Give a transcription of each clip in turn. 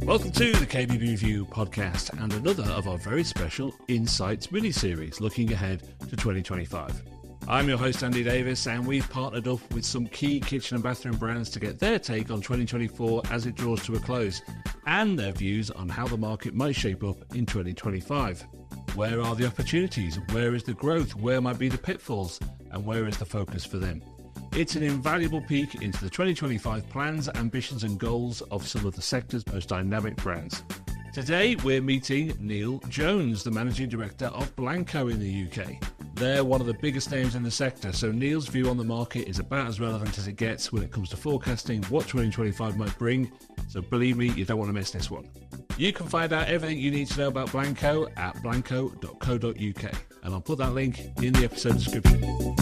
Welcome to the KB Review podcast and another of our very special Insights mini-series looking ahead to 2025. I'm your host Andy Davis, and we've partnered up with some key kitchen and bathroom brands to get their take on 2024 as it draws to a close, and their views on how the market might shape up in 2025. Where are the opportunities? Where is the growth? Where might be the pitfalls? And where is the focus for them? It's an invaluable peek into the 2025 plans, ambitions and goals of some of the sector's most dynamic brands. Today we're meeting Neal Jones, the Managing Director of Blanco in the UK. They're one of the biggest names in the sector, so Neal's view on the market is about as relevant as it gets when it comes to forecasting what 2025 might bring, so believe me, you don't want to miss this one. You can find out everything you need to know about Blanco at blanco.co.uk, and I'll put that link in the episode description.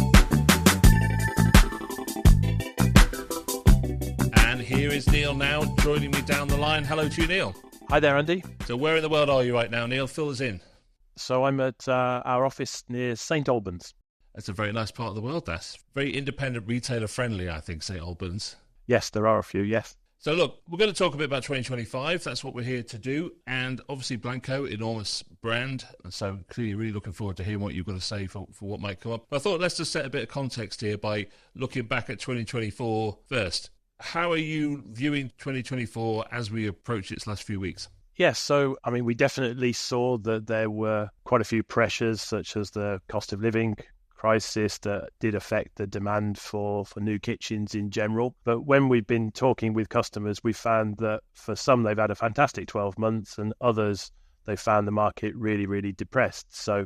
And here is Neal now joining me down the line. Hello to you, Neal. Hi there, Andy. So where in the world are you right now, Neal? Fill us in. So I'm at our office near St Albans. That's a very nice part of the world, that's very independent retailer friendly, I think, St Albans. Yes, there are a few, yes. So look, we're going to talk a bit about 2025. That's what we're here to do. And obviously Blanco, enormous brand. And so clearly really looking forward to hearing what you've got to say for what might come up. But I thought let's just set a bit of context here by looking back at 2024 first. How are you viewing 2024 as we approach its last few weeks? Yes, so, I mean, we definitely saw that there were quite a few pressures, such as the cost of living crisis that did affect the demand for new kitchens in general. But when we've been talking with customers, we found that for some, they've had a fantastic 12 months, and others, they found the market really, really depressed. So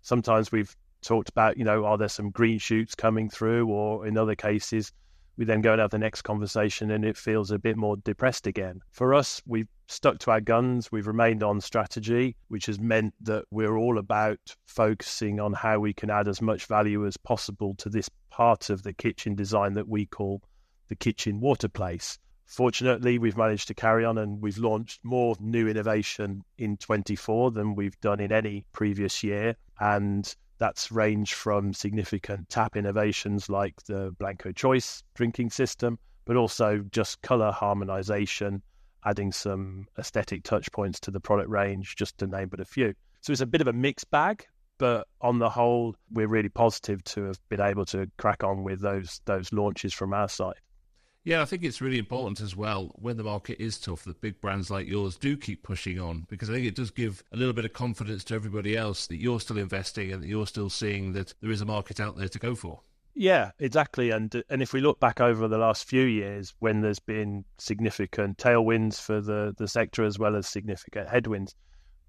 sometimes we've talked about, are there some green shoots coming through, or in other cases, we then go and have the next conversation and it feels a bit more depressed again. For us, we've stuck to our guns. We've remained on strategy, which has meant that we're all about focusing on how we can add as much value as possible to this part of the kitchen design that we call the kitchen water place. Fortunately, we've managed to carry on and we've launched more new innovation in 24 than we've done in any previous year. And that's ranged from significant tap innovations like the Blanco Choice drinking system, but also just colour harmonisation, adding some aesthetic touch points to the product range, just to name but a few. So it's a bit of a mixed bag, but on the whole, we're really positive to have been able to crack on with those launches from our side. Yeah, I think it's really important as well when the market is tough that big brands like yours do keep pushing on, because I think it does give a little bit of confidence to everybody else that you're still investing and that you're still seeing that there is a market out there to go for. Yeah, exactly. And if we look back over the last few years when there's been significant tailwinds for the sector as well as significant headwinds,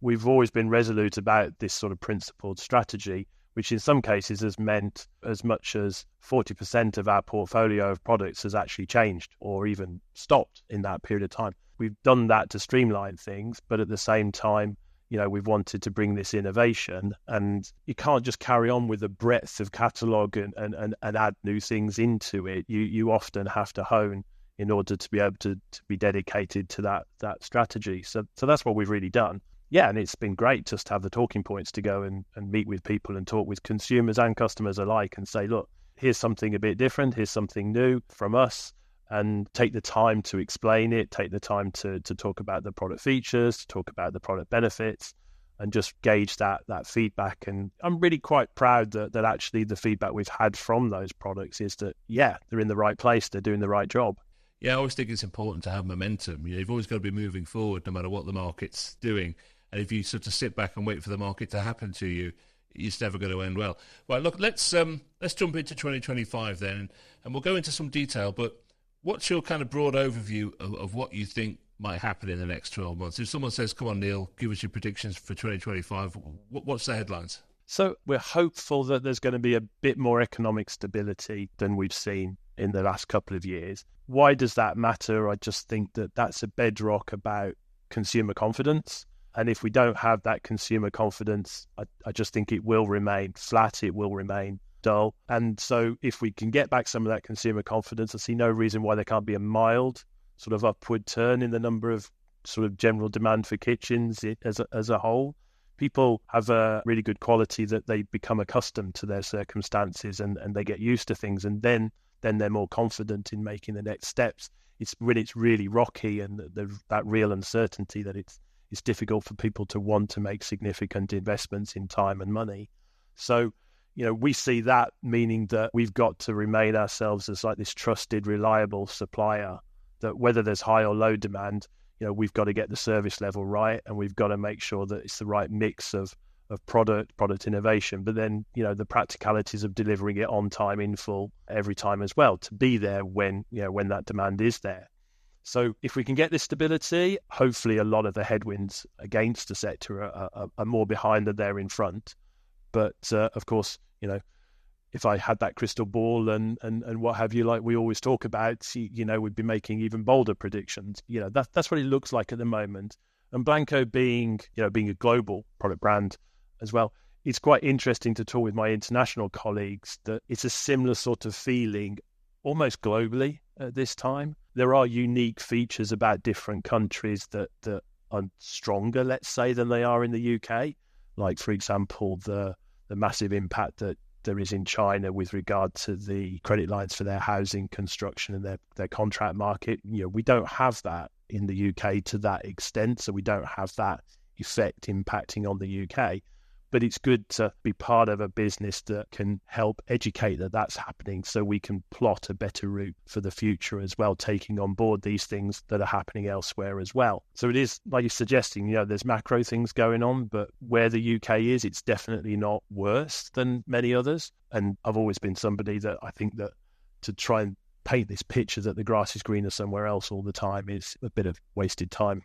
we've always been resolute about this sort of principled strategy, which in some cases has meant as much as 40% of our portfolio of products has actually changed or even stopped in that period of time. We've done that to streamline things, but at the same time, we've wanted to bring this innovation, and you can't just carry on with the breadth of catalogue and add new things into it. You often have to hone in order to be able to be dedicated to that strategy. So that's what we've really done. Yeah, and it's been great just to have the talking points to go and meet with people and talk with consumers and customers alike and say, look, here's something a bit different, here's something new from us, and take the time to explain it, take the time to talk about the product features, to talk about the product benefits, and just gauge that feedback. And I'm really quite proud that actually the feedback we've had from those products is that, yeah, they're in the right place, they're doing the right job. Yeah, I always think it's important to have momentum. You've always got to be moving forward no matter what the market's doing. And if you sort of sit back and wait for the market to happen to you, it's never going to end well. Well, look, let's jump into 2025 then, and we'll go into some detail. But what's your kind of broad overview of what you think might happen in the next 12 months? If someone says, come on, Neal, give us your predictions for 2025, what's the headlines? So we're hopeful that there's going to be a bit more economic stability than we've seen in the last couple of years. Why does that matter? I just think that that's a bedrock about consumer confidence. And if we don't have that consumer confidence, I just think it will remain flat, it will remain dull. And so if we can get back some of that consumer confidence, I see no reason why there can't be a mild sort of upward turn in the number of sort of general demand for kitchens as a whole. People have a really good quality that they become accustomed to their circumstances and they get used to things, and then they're more confident in making the next steps. it's when it's really rocky and that real uncertainty that it's difficult for people to want to make significant investments in time and money. So, we see that, meaning that we've got to remain ourselves as like this trusted, reliable supplier, that whether there's high or low demand, we've got to get the service level right, and we've got to make sure that it's the right mix of product innovation, but then, the practicalities of delivering it on time, in full, every time as well, to be there when that demand is there. So if we can get this stability, hopefully a lot of the headwinds against the sector are more behind than they're in front. But of course, if I had that crystal ball and what have you, like we always talk about, we'd be making even bolder predictions. That's what it looks like at the moment. And Blanco being a global product brand as well, it's quite interesting to talk with my international colleagues that it's a similar sort of feeling almost globally at this time. There are unique features about different countries that are stronger, let's say, than they are in the UK. Like, for example, the massive impact that there is in China with regard to the credit lines for their housing construction and their contract market. We don't have that in the UK to that extent, so we don't have that effect impacting on the UK. But it's good to be part of a business that can help educate that that's happening, so we can plot a better route for the future as well, taking on board these things that are happening elsewhere as well. So it is, like you're suggesting, there's macro things going on, but where the UK is, it's definitely not worse than many others. And I've always been somebody that I think that to try and paint this picture that the grass is greener somewhere else all the time is a bit of wasted time.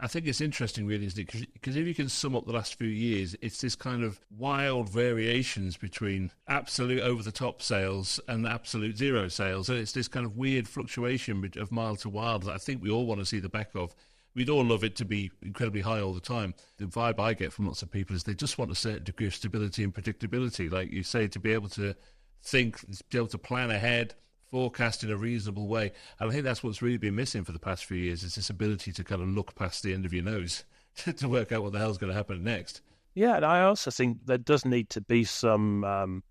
I think it's interesting, really, isn't it? Because if you can sum up the last few years, it's this kind of wild variations between absolute over-the-top sales and absolute zero sales. So it's this kind of weird fluctuation of mild to wild that I think we all want to see the back of. We'd all love it to be incredibly high all the time. The vibe I get from lots of people is they just want a certain degree of stability and predictability. Like you say, to be able to think, to be able to plan ahead, forecast in a reasonable way. And I think that's what's really been missing for the past few years, is this ability to kind of look past the end of your nose to work out what the hell's going to happen next. Yeah, and I also think there does need to be some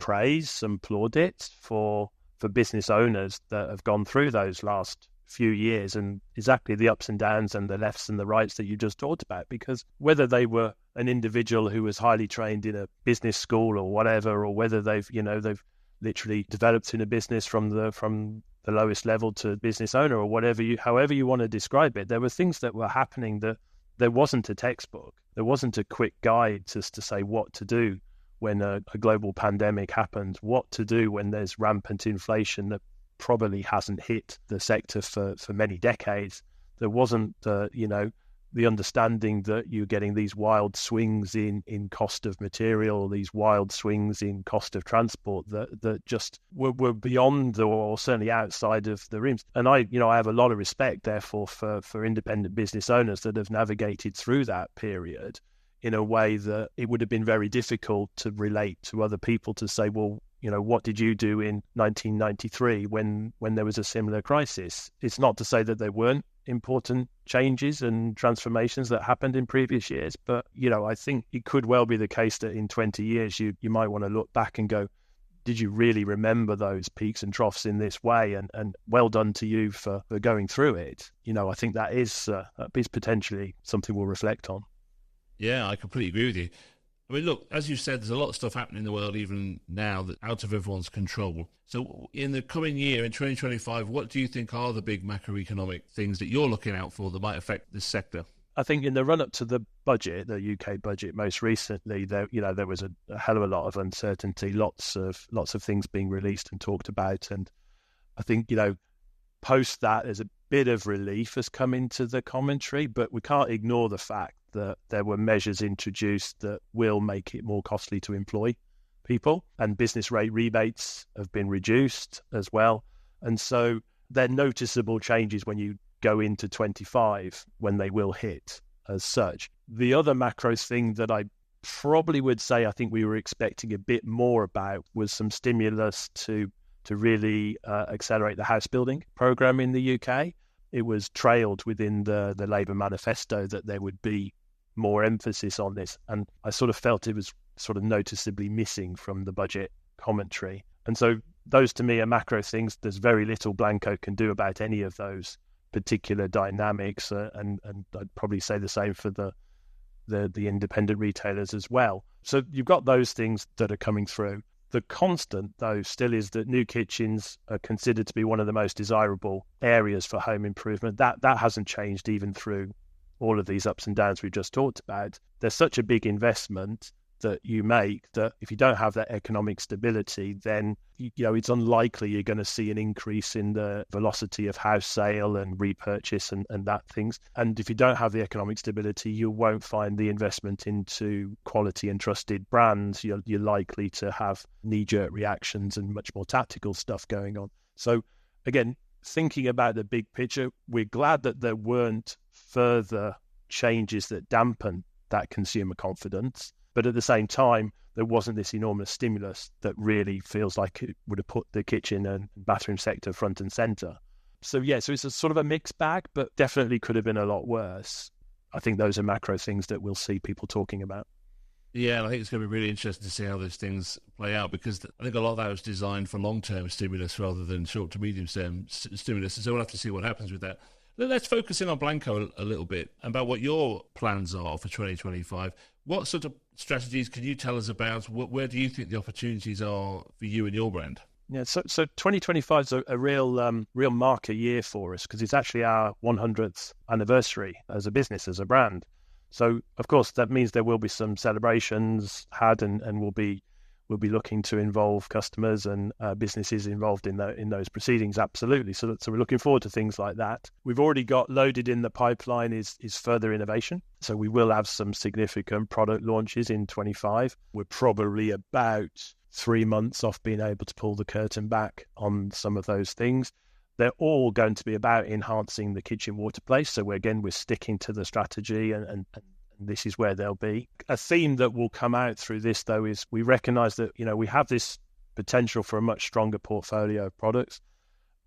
praise, some plaudits for business owners that have gone through those last few years, and exactly the ups and downs and the lefts and the rights that you just talked about. Because whether they were an individual who was highly trained in a business school or whatever, or whether they've literally developed in a business from the lowest level to business owner, or however you want to describe it, there were things that were happening that there wasn't a textbook, there wasn't a quick guide just to say what to do when a global pandemic happens, what to do when there's rampant inflation that probably hasn't hit the sector for many decades. There wasn't the understanding that you're getting these wild swings in cost of material, these wild swings in cost of transport that just were beyond or certainly outside of the rims. And I have a lot of respect, therefore, for independent business owners that have navigated through that period in a way that it would have been very difficult to relate to other people to say, well, what did you do in 1993 when there was a similar crisis? It's not to say that there weren't important changes and transformations that happened in previous years, but I think it could well be the case that in 20 years you might want to look back and go, did you really remember those peaks and troughs in this way? And well done to you for going through it. I think that is potentially something we'll reflect on. Yeah, I completely agree with you. I mean, look, as you said, there's a lot of stuff happening in the world even now that's out of everyone's control. So in the coming year, in 2025, what do you think are the big macroeconomic things that you're looking out for that might affect this sector? I think in the run-up to the budget, the UK budget most recently, there was a hell of a lot of uncertainty, lots of things being released and talked about. And I think, post that, there's a bit of relief has come into the commentary, but we can't ignore the fact that there were measures introduced that will make it more costly to employ people, and business rate rebates have been reduced as well. And so they're noticeable changes when you go into 25, when they will hit as such. The other macro thing that I probably would say I think we were expecting a bit more about was some stimulus to really accelerate the house building program in the UK. It was trailed within the Labour manifesto that there would be more emphasis on this, and I sort of felt it was sort of noticeably missing from the budget commentary. And so those to me are macro things. There's very little Blanco can do about any of those particular dynamics, and I'd probably say the same for the independent retailers as well. So you've got those things that are coming through. The constant, though, still is that new kitchens are considered to be one of the most desirable areas for home improvement. That hasn't changed even through all of these ups and downs we've just talked about. There's such a big investment that you make that if you don't have that economic stability, then it's unlikely you're going to see an increase in the velocity of house sale and repurchase and that things. And if you don't have the economic stability, you won't find the investment into quality and trusted brands. You're likely to have knee-jerk reactions and much more tactical stuff going on. So again, thinking about the big picture, we're glad that there weren't further changes that dampen that consumer confidence. But at the same time, there wasn't this enormous stimulus that really feels like it would have put the kitchen and bathroom sector front and center. So it's a sort of a mixed bag, but definitely could have been a lot worse. I think those are macro things that we'll see people talking about. Yeah, and I think it's going to be really interesting to see how those things play out, because I think a lot of that was designed for long-term stimulus rather than short to medium-term stimulus. So we'll have to see what happens with that. Let's focus in on Blanco a little bit about what your plans are for 2025. What sort of strategies can you tell us about? Where do you think the opportunities are for you and your brand? Yeah, so 2025 is a real marker year for us, because it's actually our 100th anniversary as a business, as a brand. So, of course, that means there will be some celebrations had, and we'll be looking to involve customers and businesses involved in those proceedings. Absolutely. So we're looking forward to things like that. We've already got loaded in the pipeline is further innovation. So we will have some significant product launches in 25. We're probably about 3 months off being able to pull the curtain back on some of those things. They're all going to be about enhancing the kitchen water place. So we're sticking to the strategy, and this is where they'll be. A theme that will come out through this, though, is we recognize that, we have this potential for a much stronger portfolio of products,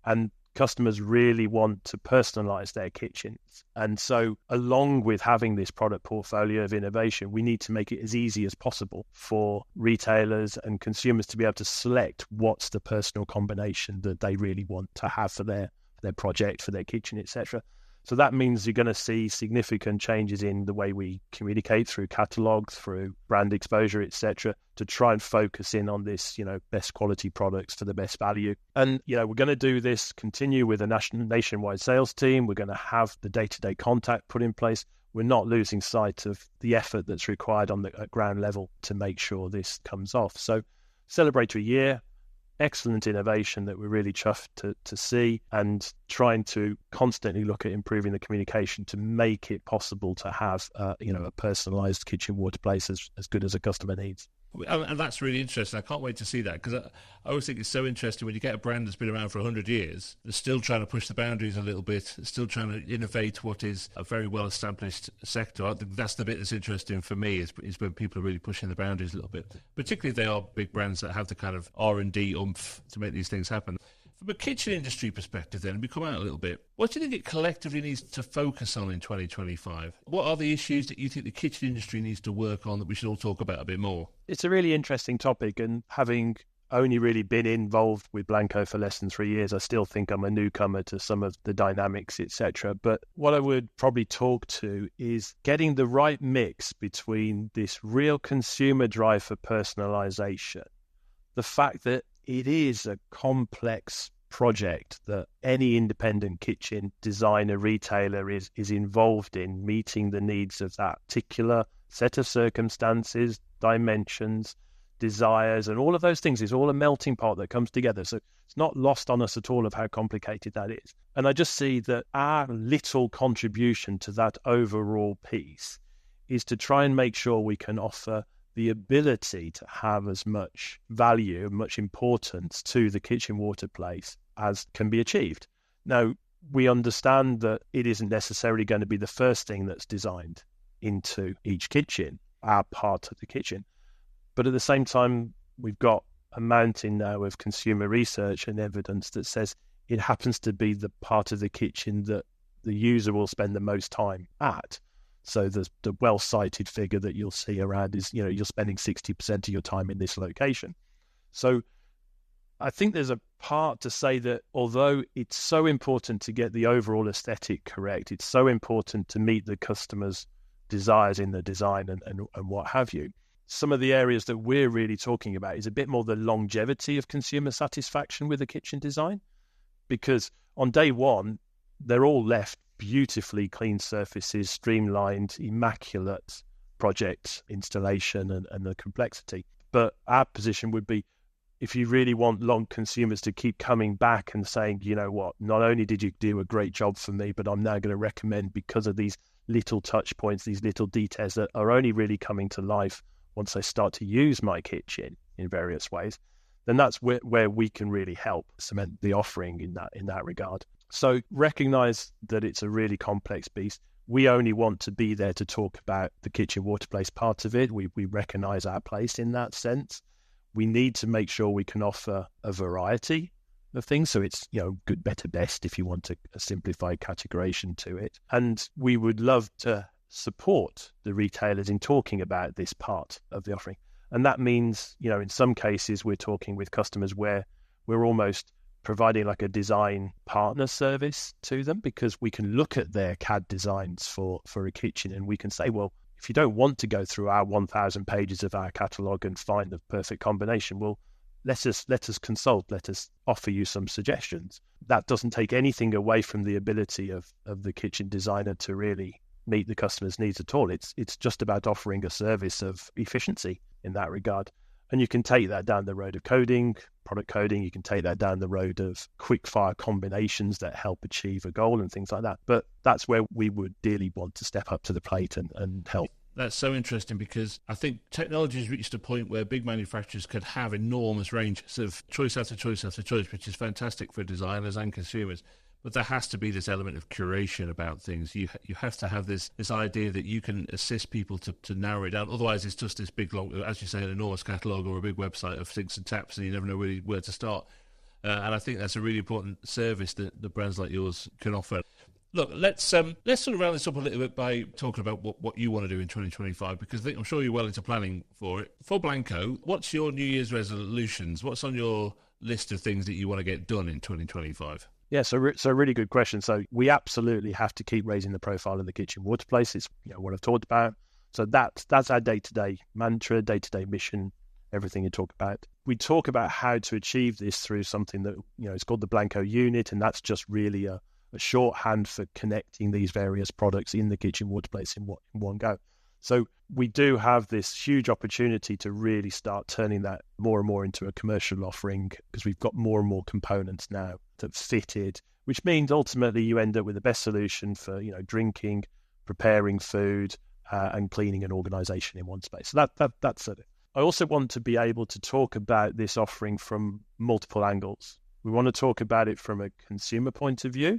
and customers really want to personalize their kitchens. And so along with having this product portfolio of innovation, we need to make it as easy as possible for retailers and consumers to be able to select what's the personal combination that they really want to have for their project, for their kitchen, etc. So that means you're going to see significant changes in the way we communicate through catalogs, through brand exposure, etc., to try and focus in on this, best quality products for the best value. And, we're going to do this, continue with a nationwide sales team. We're going to have the day-to-day contact put in place. We're not losing sight of the effort that's required at ground level to make sure this comes off. So celebratory year, excellent innovation that we're really chuffed to see, and trying to constantly look at improving the communication to make it possible to have a personalized kitchen water place as good as a customer needs. And that's really interesting. I can't wait to see that, because I always think it's so interesting when you get a brand that's been around for 100 years, they're still trying to push the boundaries a little bit, still trying to innovate what is a very well-established sector. I think that's the bit that's interesting for me, is when people are really pushing the boundaries a little bit, particularly if they are big brands that have the kind of R&D oomph to make these things happen. From a kitchen industry perspective then, we come out a little bit, what do you think it collectively needs to focus on in 2025? What are the issues that you think the kitchen industry needs to work on that we should all talk about a bit more? It's a really interesting topic, and having only really been involved with Blanco for less than 3 years, I still think I'm a newcomer to some of the dynamics, etc. But what I would probably talk to is getting the right mix between this real consumer drive for personalization, the fact that it is a complex project that any independent kitchen designer, retailer is involved in, meeting the needs of that particular set of circumstances, dimensions, desires, and all of those things is all a melting pot that comes together. So it's not lost on us at all of how complicated that is. And I just see that our little contribution to that overall piece is to try and make sure we can offer the ability to have as much value, much importance to the kitchen water place as can be achieved. Now, we understand that it isn't necessarily going to be the first thing that's designed into each kitchen, our part of the kitchen. But at the same time, we've got a mountain now of consumer research and evidence that says it happens to be the part of the kitchen that the user will spend the most time at. So the well-cited figure that you'll see around is, you're spending 60% of your time in this location. So I think there's a part to say that although it's so important to get the overall aesthetic correct, it's so important to meet the customer's desires in the design and what have you. Some of the areas that we're really talking about is a bit more the longevity of consumer satisfaction with the kitchen design, because on day one, they're all left beautifully clean surfaces, streamlined, immaculate project installation and the complexity. But our position would be, if you really want long consumers to keep coming back and saying, you know what, not only did you do a great job for me, but I'm now going to recommend because of these little touch points, these little details that are only really coming to life once they start to use my kitchen in various ways, then that's where we can really help cement the offering in that regard. So recognize that it's a really complex beast. We only want to be there to talk about the kitchen water place part of it. We recognize our place in that sense. We need to make sure we can offer a variety of things. So it's, good, better, best, if you want a simplified categorization to it. And we would love to support the retailers in talking about this part of the offering. And that means, in some cases, we're talking with customers where we're almost providing like a design partner service to them, because we can look at their CAD designs for a kitchen and we can say, well, if you don't want to go through our 1,000 pages of our catalogue and find the perfect combination, well, let us consult, let us offer you some suggestions. That doesn't take anything away from the ability of the kitchen designer to really meet the customer's needs at all. It's just about offering a service of efficiency in that regard. And you can take that down the road of coding, product coding. You can take that down the road of quick fire combinations that help achieve a goal and things like that. But that's where we would dearly want to step up to the plate and help. That's so interesting, because I think technology has reached a point where big manufacturers could have enormous ranges of choice after choice after choice, which is fantastic for designers and consumers. But there has to be this element of curation about things. You have to have this idea that you can assist people to narrow it down. Otherwise, it's just this big, long, as you say, an enormous catalogue or a big website of sinks and taps, and you never know really where to start. And I think that's a really important service that the brands like yours can offer. Look, let's sort of round this up a little bit by talking about what you want to do in 2025, because I'm sure you're well into planning for it. For Blanco, what's your New Year's resolutions? What's on your list of things that you want to get done in 2025? Yeah, so really good question. So we absolutely have to keep raising the profile of the kitchen water place. It's what I've talked about. So that's our day-to-day mantra, day-to-day mission, everything you talk about. We talk about how to achieve this through something that it's called the Blanco unit, and that's just really a shorthand for connecting these various products in the kitchen water place in one go. So we do have this huge opportunity to really start turning that more and more into a commercial offering, because we've got more and more components now that fitted, which means ultimately you end up with the best solution for drinking, preparing food, and cleaning and organisation in one space. So that's it. I also want to be able to talk about this offering from multiple angles. We want to talk about it from a consumer point of view,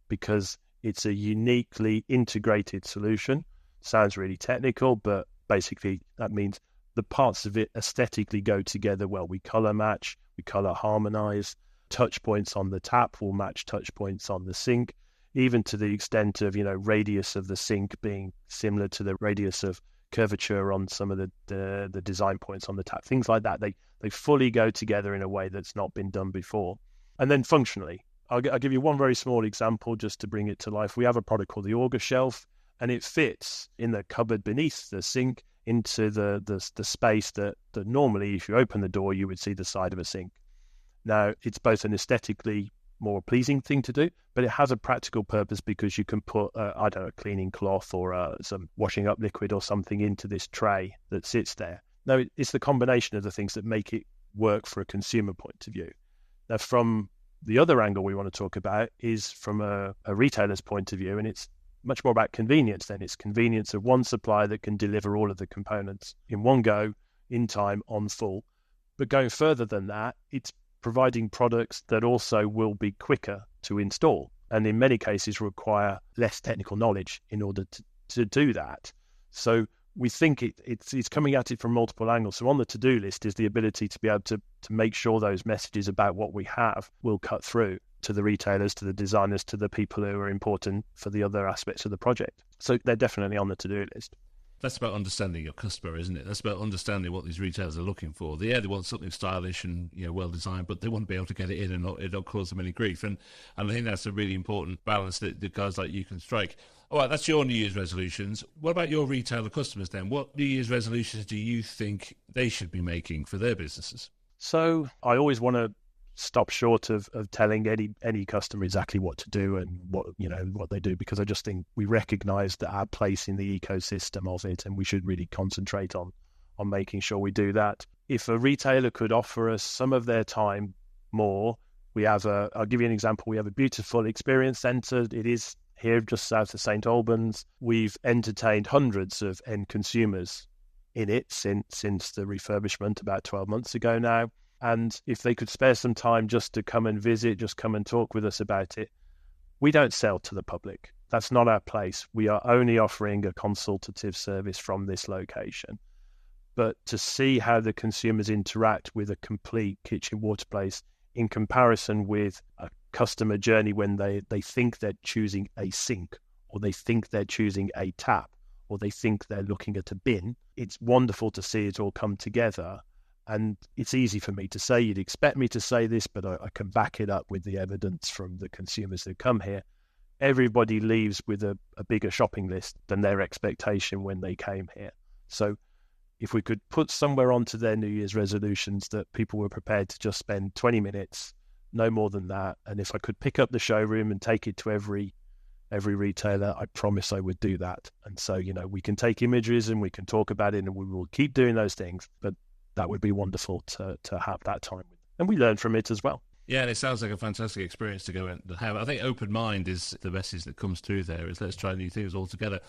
because it's a uniquely integrated solution. Sounds really technical, but basically that means the parts of it aesthetically go together well. We color match, we color harmonize. Touch points on the tap will match touch points on the sink, even to the extent of radius of the sink being similar to the radius of curvature on some of the design points on the tap. Things like that, they fully go together in a way that's not been done before. And then functionally, I'll give you one very small example just to bring it to life. We have a product called the Auger Shelf, and it fits in the cupboard beneath the sink into the space that normally, if you open the door, you would see the side of a sink. Now, it's both an aesthetically more pleasing thing to do, but it has a practical purpose, because you can put, a cleaning cloth or some washing up liquid or something into this tray that sits there. Now, it's the combination of the things that make it work for a consumer point of view. Now, from the other angle we want to talk about is from a retailer's point of view, and it's much more about convenience then. It's convenience of one supplier that can deliver all of the components in one go, in time, on full. But going further than that, it's providing products that also will be quicker to install, and in many cases require less technical knowledge in order to do that. So we think it's coming at it from multiple angles. So on the to-do list is the ability to be able to make sure those messages about what we have will cut through to the retailers, to the designers, to the people who are important for the other aspects of the project. So they're definitely on the to-do list. That's about understanding your customer, isn't it? That's about understanding what these retailers are looking for. They want something stylish and well designed, but they want to be able to get it in and not cause them any grief. And I think that's a really important balance that guys like you can strike. All right, that's your New Year's resolutions. What about your retailer customers then? What New Year's resolutions do you think they should be making for their businesses? So I always want to stop short of telling any customer exactly what to do and what they do, because I just think we recognise that our place in the ecosystem of it, and we should really concentrate on making sure we do that. If a retailer could offer us some of their time more, I'll give you an example. We have a beautiful experience centre. It is here just south of St Albans. We've entertained hundreds of end consumers in it since the refurbishment about 12 months ago now. And if they could spare some time just to come and visit, just come and talk with us about it. We don't sell to the public. That's not our place. We are only offering a consultative service from this location. But to see how the consumers interact with a complete kitchen water place in comparison with a customer journey when they think they're choosing a sink, or they think they're choosing a tap, or they think they're looking at a bin, it's wonderful to see it all come together. And it's easy for me to say, you'd expect me to say this, but I can back it up with the evidence from the consumers who come here. Everybody leaves with a bigger shopping list than their expectation when they came here. So if we could put somewhere onto their New Year's resolutions that people were prepared to just spend 20 minutes, no more than that, and if I could pick up the showroom and take it to every retailer, I promise I would do that. And so, we can take images and we can talk about it and we will keep doing those things, but that would be wonderful to have that time. And we learn from it as well. Yeah, and it sounds like a fantastic experience to go and have. I think open mind is the message that comes through there, is let's try new things all together.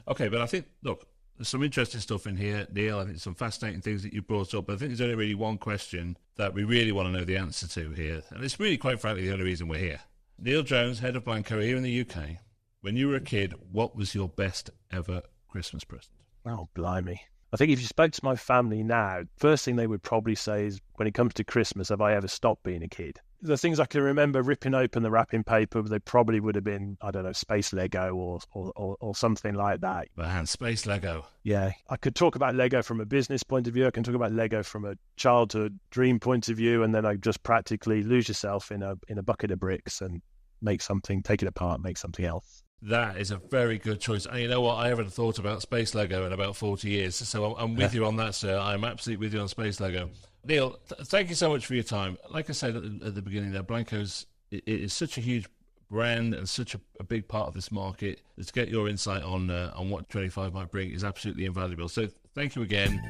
Okay, but I think, look, there's some interesting stuff in here, Neal. I think some fascinating things that you brought up, but I think there's only really one question that we really want to know the answer to here. And it's really, quite frankly, the only reason we're here. Neal Jones, head of Blanco here in the UK. When you were a kid, what was your best ever Christmas present? Oh, blimey. I think if you spoke to my family now, first thing they would probably say is, when it comes to Christmas, have I ever stopped being a kid? The things I can remember ripping open the wrapping paper, they probably would have been, I don't know, Space Lego or something like that. Man, Space Lego. Yeah. I could talk about Lego from a business point of view. I can talk about Lego from a childhood dream point of view. And then I just practically lose yourself in a bucket of bricks and make something, take it apart, make something else. That is a very good choice. And you know what? I haven't thought about Space Lego in about 40 years. So I'm with you on that, sir. I'm absolutely with you on Space Lego. Neal, thank you so much for your time. Like I said at the beginning there, Blanco's it is such a huge brand and such a big part of this market. To get your insight on what 25 might bring is absolutely invaluable. So thank you again.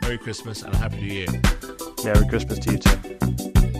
Merry Christmas and a Happy New Year. Merry Christmas to you too.